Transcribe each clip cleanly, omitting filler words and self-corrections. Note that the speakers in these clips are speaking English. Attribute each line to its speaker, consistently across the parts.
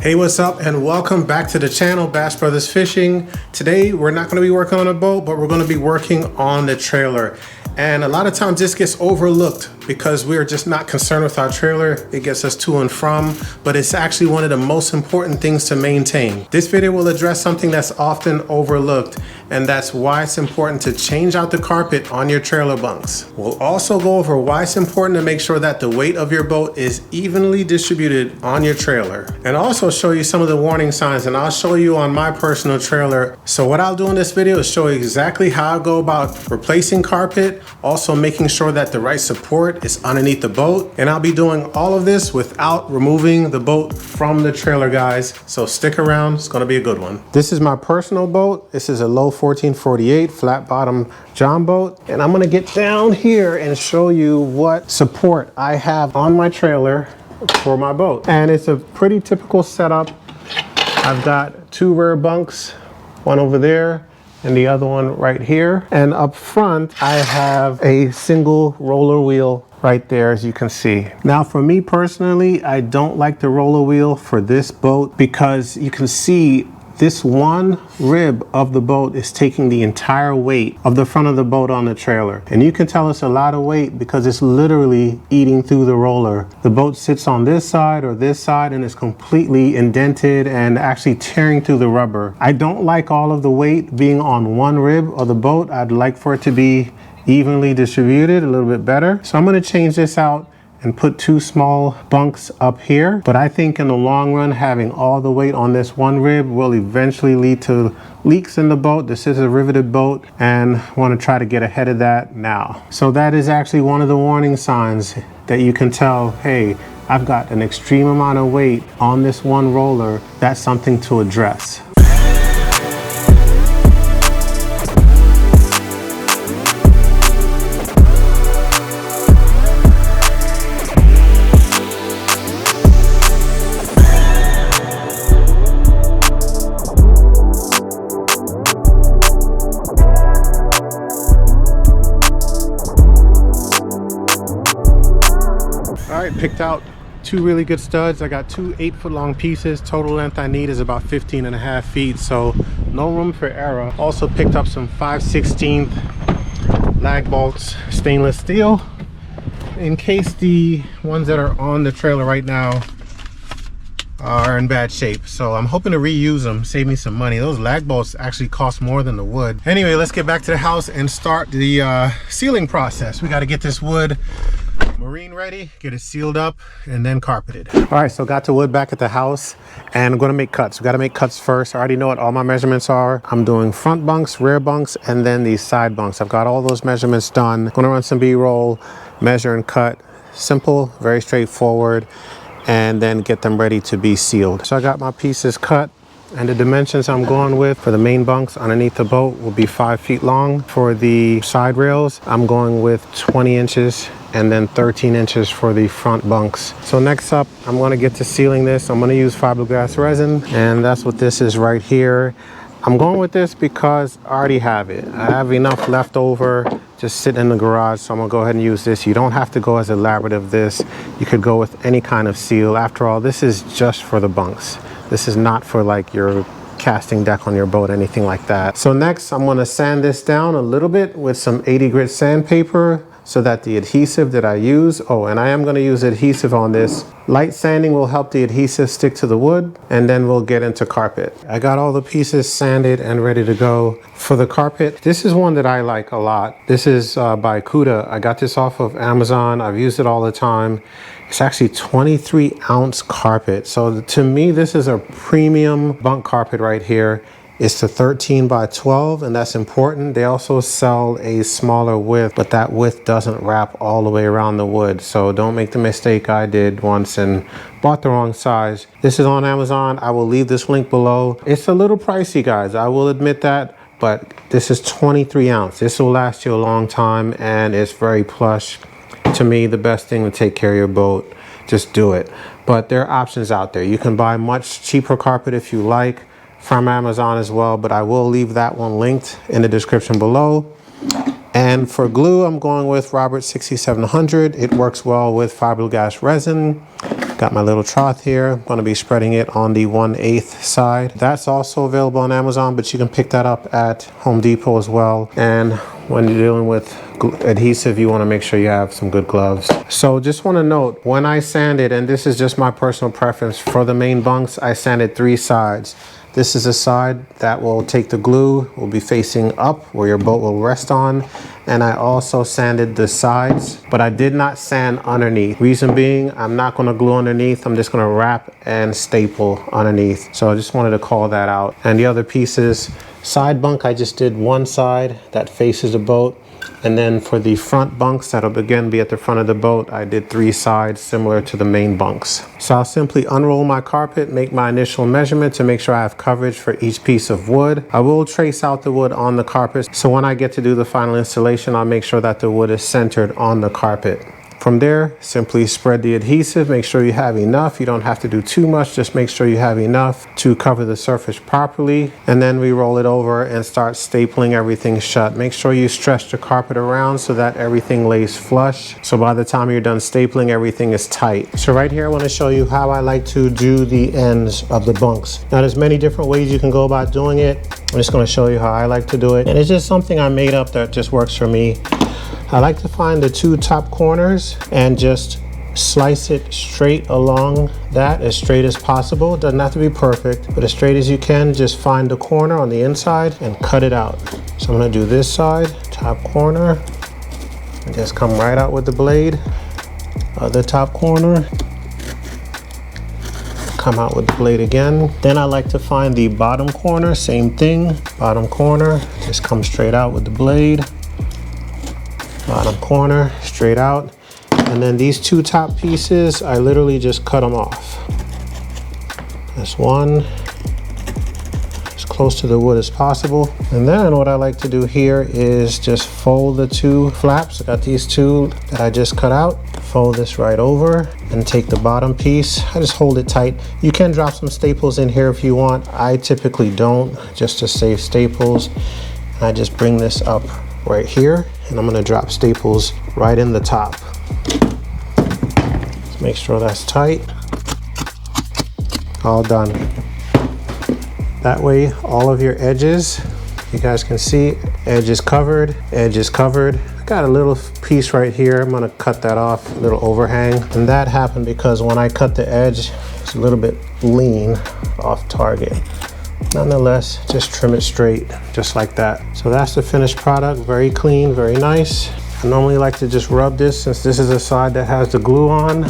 Speaker 1: Hey, what's up, and welcome back to the channel, Bass Brothers Fishing. Today we're not going to be working on a boat, but we're going to be working on the trailer. And a lot of times this gets overlooked because we're just not concerned with our trailer. It gets us to and from, but it's actually one of the most important things to maintain. This video will address something that's often overlooked, and that's why it's important to change out the carpet on your trailer bunks. We'll also go over why it's important to make sure that the weight of your boat is evenly distributed on your trailer, and also show you some of the warning signs, and I'll show you on my personal trailer. So what I'll do in this video is show you exactly how I go about replacing carpet, also making sure that the right support is underneath the boat, and I'll be doing all of this without removing the boat from the trailer, guys. So stick around, it's gonna be a good one. This is my personal boat. This is a low 1448 flat bottom John boat, and I'm gonna get down here and show you what support I have on my trailer for my boat. And it's a pretty typical setup. I've got two rear bunks, one over there and the other one right here. And up front, I have a single roller wheel right there, as you can see. Now, for me personally, I don't like the roller wheel for this boat because you can see this one rib of the boat is taking the entire weight of the front of the boat on the trailer. And you can tell it's a lot of weight because it's literally eating through the roller. The boat sits on this side or this side and is completely indented and actually tearing through the rubber. I don't like all of the weight being on one rib of the boat. I'd like for it to be evenly distributed a little bit better. So I'm gonna change this out and put two small bunks up here. But I think in the long run, having all the weight on this one rib will eventually lead to leaks in the boat. This is a riveted boat and want to try to get ahead of that now. So that is actually one of the warning signs that you can tell, hey, I've got an extreme amount of weight on this one roller. That's something to address. Picked out two really good studs. I got two 8-foot long pieces. Total length I need is about 15.5 feet, so no room for error. Also picked up some 5/16 lag bolts, stainless steel, in case the ones that are on the trailer right now are in bad shape. So I'm hoping to reuse them, save me some money. Those lag bolts actually cost more than the wood. Anyway, let's get back to the house and start the sealing process. We got to get this wood marine ready, get it sealed up, and then carpeted. All right, so got the wood back at the house, and I'm gonna make cuts. We gotta make cuts first. I already know what all my measurements are. I'm doing front bunks, rear bunks, and then these side bunks. I've got all those measurements done. Gonna run some B-roll, measure and cut. Simple, very straightforward, and then get them ready to be sealed. So I got my pieces cut, and the dimensions I'm going with for the main bunks underneath the boat will be 5 feet long. For the side rails, I'm going with 20 inches and then 13 inches for the front bunks. So next up, I'm gonna get to sealing this. I'm gonna use fiberglass resin, and that's what this is right here. I'm going with this because I already have it. I have enough left over just sitting in the garage, so I'm gonna go ahead and use this. You don't have to go as elaborate as this. You could go with any kind of seal. After all, this is just for the bunks. This is not for like your casting deck on your boat, anything like that. So next, I'm gonna sand this down a little bit with some 80 grit sandpaper so that the adhesive that I use, and I am gonna use adhesive on this. Light sanding will help the adhesive stick to the wood, and then we'll get into carpet. I got all the pieces sanded and ready to go. For the carpet, this is one that I like a lot. This is by Cuda. I got this off of Amazon. I've used it all the time. It's actually 23-ounce carpet. So to me, this is a premium bunk carpet right here. It's the 13 by 12, and that's important. They also sell a smaller width, but that width doesn't wrap all the way around the wood. So don't make the mistake I did once and bought the wrong size. This is on Amazon. I will leave this link below. It's a little pricey, guys. I will admit that, but this is 23 ounce. This will last you a long time, and it's very plush. To me, the best thing to take care of your boat, just do it. But there are options out there. You can buy much cheaper carpet if you like, from Amazon as well, but I will leave that one linked in the description below. And for glue, I'm going with Robert 6700. It works well with fiberglass resin. Got my little trough here. I'm going to be spreading it on the 1/8 side. That's also available on Amazon, but you can pick that up at Home Depot as well. And when you're dealing with adhesive, you want to make sure you have some good gloves. So just want to note, when I sanded, and this is just my personal preference, for the main bunks, I sanded 3 sides. This is a side that will take the glue, will be facing up where your boat will rest on. And I also sanded the sides, but I did not sand underneath. Reason being, I'm not gonna glue underneath. I'm just gonna wrap and staple underneath. So I just wanted to call that out. And the other pieces, side bunk, I just did one side that faces the boat. And then for the front bunks, that'll again be at the front of the boat, I did 3 sides similar to the main bunks. So I'll simply unroll my carpet, make my initial measurement to make sure I have coverage for each piece of wood. I will trace out the wood on the carpet, so when I get to do the final installation, I'll make sure that the wood is centered on the carpet. From there, simply spread the adhesive, make sure you have enough. You don't have to do too much, just make sure you have enough to cover the surface properly. And then we roll it over and start stapling everything shut. Make sure you stretch the carpet around so that everything lays flush. So by the time you're done stapling, everything is tight. So right here, I want to show you how I like to do the ends of the bunks. Now there's many different ways you can go about doing it. I'm just going to show you how I like to do it. And it's just something I made up that just works for me. I like to find the 2 top corners and just slice it straight along that, as straight as possible. It doesn't have to be perfect, but as straight as you can. Just find the corner on the inside and cut it out. So I'm going to do this side, top corner, and just come right out with the blade. Other top corner, come out with the blade again. Then I like to find the bottom corner, same thing, bottom corner, just come straight out with the blade. Bottom corner, straight out. And then these 2 top pieces, I literally just cut them off. That's one, as close to the wood as possible. And then what I like to do here is just fold the 2 flaps. I got these 2 that I just cut out. Fold this right over and take the bottom piece. I just hold it tight. You can drop some staples in here if you want. I typically don't, just to save staples. I just bring this up right here, and I'm going to drop staples right in the top. Let's make sure that's tight. All done. That way, all of your edges, you guys can see, edge is covered, edge is covered. I got a little piece right here. I'm going to cut that off, a little overhang. And that happened because when I cut the edge, it's a little bit lean off target. Nonetheless, just trim it straight, just like that. So that's the finished product, very clean, very nice. I normally like to just rub this, since this is a side that has the glue on,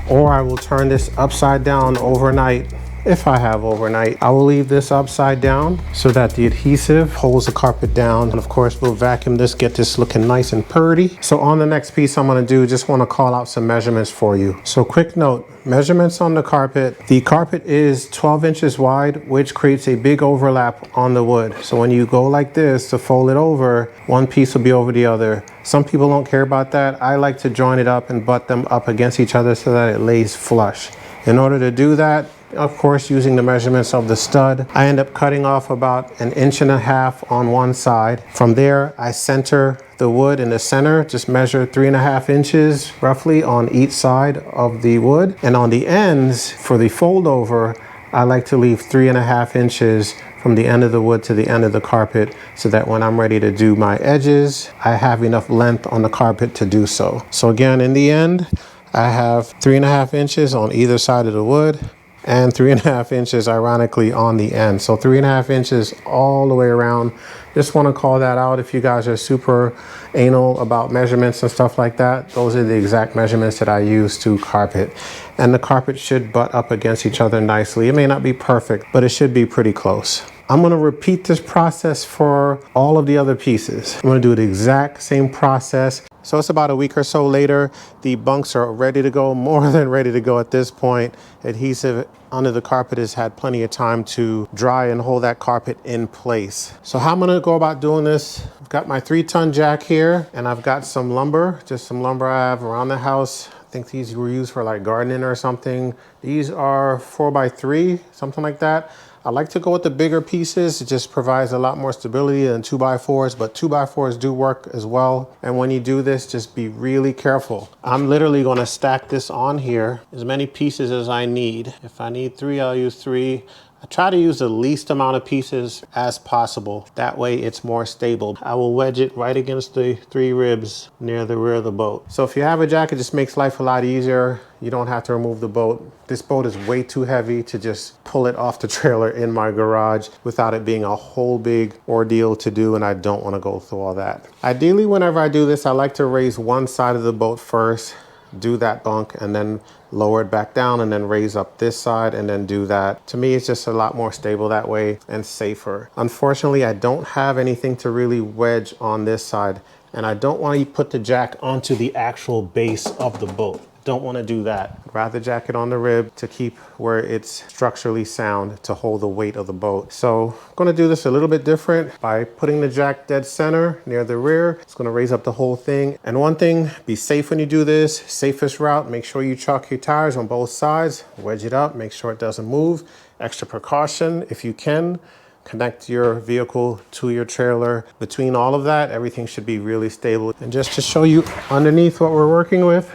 Speaker 1: or I will turn this upside down overnight. If I have overnight, I will leave this upside down so that the adhesive holds the carpet down. And of course, we'll vacuum this, get this looking nice and purty. So on the next piece I'm gonna do, just wanna call out some measurements for you. So quick note, measurements on the carpet. The carpet is 12 inches wide, which creates a big overlap on the wood. So when you go like this to fold it over, one piece will be over the other. Some people don't care about that. I like to join it up and butt them up against each other so that it lays flush. In order to do that, of course, using the measurements of the stud, I end up cutting off about 1.5 inches on one side. From there, I center the wood in the center, just measure 3.5 inches roughly on each side of the wood. And on the ends, for the fold over, I like to leave 3.5 inches from the end of the wood to the end of the carpet, so that when I'm ready to do my edges, I have enough length on the carpet to do so. So again, in the end, I have 3.5 inches on either side of the wood, and 3.5 inches ironically on the end. So 3.5 inches all the way around. Just want to call that out. If you guys are super anal about measurements and stuff like that, those are the exact measurements that I use to carpet. And the carpet should butt up against each other nicely. It may not be perfect, but it should be pretty close. I'm going to repeat this process for all of the other pieces. I'm going to do the exact same process. So it's about a week or so later. The bunks are ready to go, more than ready to go at this point. Adhesive under the carpet has had plenty of time to dry and hold that carpet in place. So how I'm going to go about doing this, I've got my 3-ton jack here, and I've got some lumber, just some lumber I have around the house. I think these were used for like gardening or something. These are 4x3, something like that. I like to go with the bigger pieces. It just provides a lot more stability than 2x4s, but 2x4s do work as well. And when you do this, just be really careful. I'm literally going to stack this on here, as many pieces as I need. If I need 3, I'll use 3. I try to use the least amount of pieces as possible. That way it's more stable. I will wedge it right against the 3 ribs near the rear of the boat. So if you have a jack, it just makes life a lot easier. You don't have to remove the boat. This boat is way too heavy to just pull it off the trailer in my garage without it being a whole big ordeal to do, and I don't want to go through all that. Ideally, whenever I do this, I like to raise one side of the boat first, do that bunk, and then lower it back down, and then raise up this side, and then do that. To me, it's just a lot more stable that way and safer. Unfortunately, I don't have anything to really wedge on this side, and I don't want to put the jack onto the actual base of the boat. Don't want to do that. Rather jack it on the rib to keep where it's structurally sound to hold the weight of the boat. So I'm going to do this a little bit different by putting the jack dead center near the rear. It's going to raise up the whole thing. And one thing, be safe when you do this. Safest route, make sure you chalk your tires on both sides, wedge it up, make sure it doesn't move. Extra precaution if you can. Connect your vehicle to your trailer. Between all of that, everything should be really stable. And just to show you underneath what we're working with,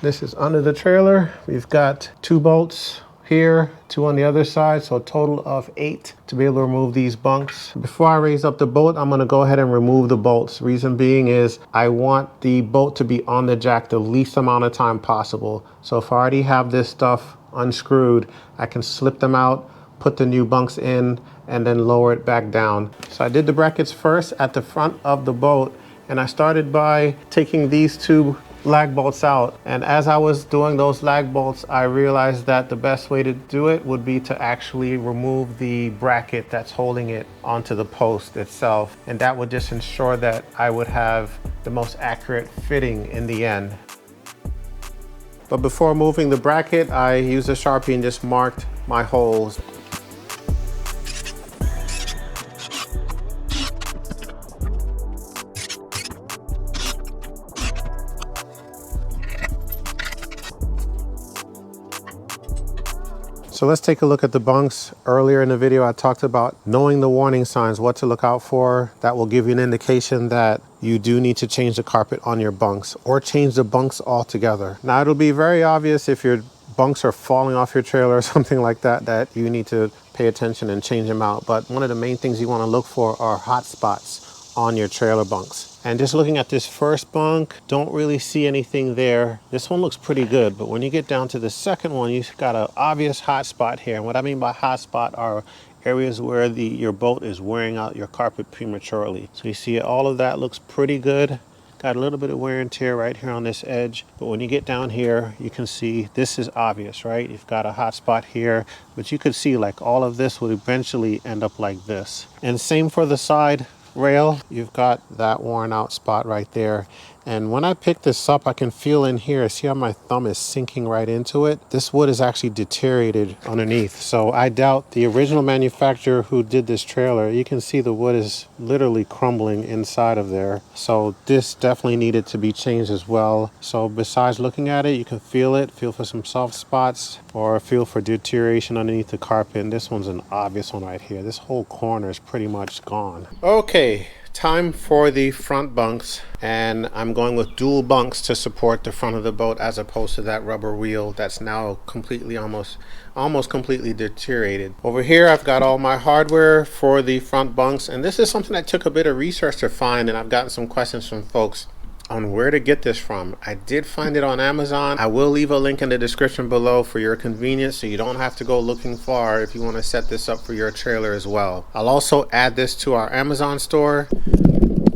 Speaker 1: this is under the trailer. We've got 2 bolts here, 2 on the other side, so a total of 8 to be able to remove these bunks. Before I raise up the boat, I'm gonna go ahead and remove the bolts. Reason being is I want the boat to be on the jack the least amount of time possible. So if I already have this stuff unscrewed, I can slip them out, put the new bunks in, and then lower it back down. So I did the brackets first at the front of the boat, and I started by taking these 2 lag bolts out. And as I was doing those lag bolts, I realized that the best way to do it would be to actually remove the bracket that's holding it onto the post itself. And that would just ensure that I would have the most accurate fitting in the end. But before moving the bracket, I used a Sharpie and just marked my holes. So let's take a look at the bunks. Earlier in the video, I talked about knowing the warning signs, what to look out for. That will give you an indication that you do need to change the carpet on your bunks or change the bunks altogether. Now, it'll be very obvious if your bunks are falling off your trailer or something like that, that you need to pay attention and change them out. But one of the main things you want to look for are hot spots on your trailer bunks. And just looking at this first bunk, don't really see anything there. This one looks pretty good, but when you get down to the second one, you've got an obvious hot spot here. And what I mean by hot spot are areas where your boat is wearing out your carpet prematurely. So you see all of that looks pretty good. Got a little bit of wear and tear right here on this edge. But when you get down here, you can see this is obvious, right? You've got a hot spot here, but you could see like all of this would eventually end up like this. And same for the side rail. You've got that worn out spot right there. And when I pick this up, I can feel in here, see how my thumb is sinking right into it? This wood is actually deteriorated underneath. So I doubt the original manufacturer who did this trailer, you can see the wood is literally crumbling inside of there. So this definitely needed to be changed as well. So besides looking at it, you can feel it, feel for some soft spots or feel for deterioration underneath the carpet. And this one's an obvious one right here. This whole corner is pretty much gone. Okay. Time for the front bunks, and I'm going with dual bunks to support the front of the boat as opposed to that rubber wheel that's now completely almost completely deteriorated. Over here I've got all my hardware for the front bunks, and this is something that took a bit of research to find, and I've gotten some questions from folks on where to get this from. I did find it on Amazon. I will leave a link in the description below for your convenience so you don't have to go looking far if you want to set this up for your trailer as well. I'll also add this to our Amazon store.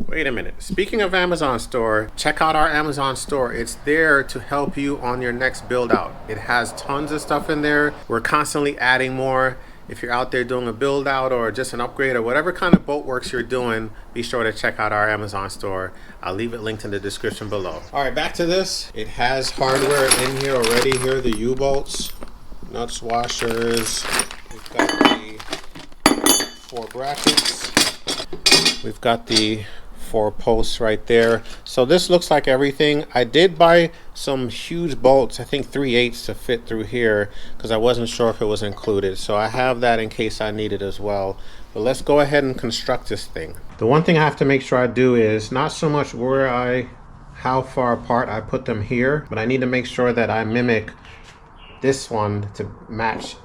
Speaker 1: Wait a minute. Speaking of Amazon store, check out our Amazon store. It's there to help you on your next build out. It has tons of stuff in there. We're constantly adding more. If you're out there doing a build out or just an upgrade or whatever kind of boat works you're doing, be sure to check out our Amazon store. I'll leave it linked in the description below. All right, back to this. It has hardware in here already. Here are the U-bolts, nuts, washers. We've got the 4 brackets. We've got the 4 posts right there. So this looks like everything. I did buy some huge bolts, I think 3/8 to fit through here, because I wasn't sure if it was included. So I have that in case I need it as well. But let's go ahead and construct this thing. The one thing I have to make sure I do is not so much how far apart I put them here, but I need to make sure that I mimic this one to match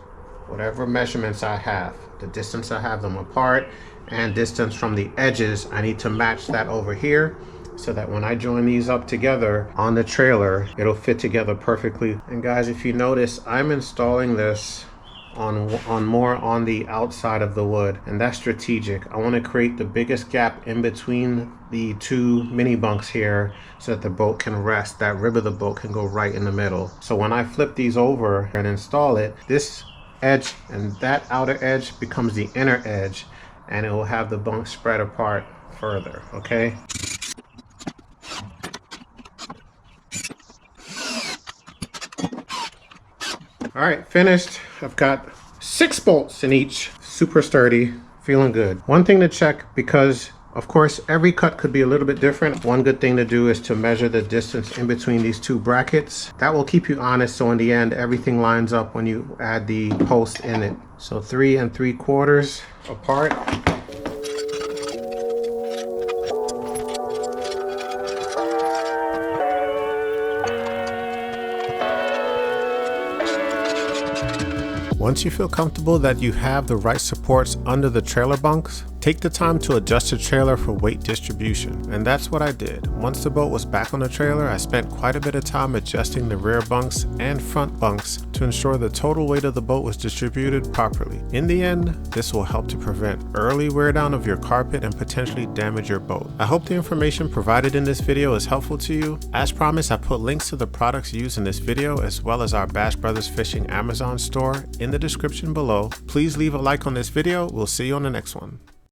Speaker 1: whatever measurements I have. The distance I have them apart and distance from the edges, I need to match that over here so that when I join these up together on the trailer, it'll fit together perfectly. And guys, if you notice, I'm installing this on more on the outside of the wood, and that's strategic. I want to create the biggest gap in between the 2 mini bunks here so that the boat can rest. That rib of the boat can go right in the middle. So when I flip these over and install it, this edge and that outer edge becomes the inner edge, and it will have the bunk spread apart further. Okay. All right, finished. I've got 6 bolts in each. Super sturdy, feeling good. One thing to check, because of course every cut could be a little bit different. One good thing to do is to measure the distance in between these 2 brackets. That will keep you honest, so in the end everything lines up when you add the post in it. So 3 3/4 apart. Once you feel comfortable that you have the right supports under the trailer bunks, take the time to adjust the trailer for weight distribution, and that's what I did. Once the boat was back on the trailer, I spent quite a bit of time adjusting the rear bunks and front bunks to ensure the total weight of the boat was distributed properly. In the end, this will help to prevent early wear down of your carpet and potentially damage your boat. I hope the information provided in this video is helpful to you. As promised, I put links to the products used in this video as well as our Bass Brothers Fishing Amazon store in the description below. Please leave a like on this video. We'll see you on the next one.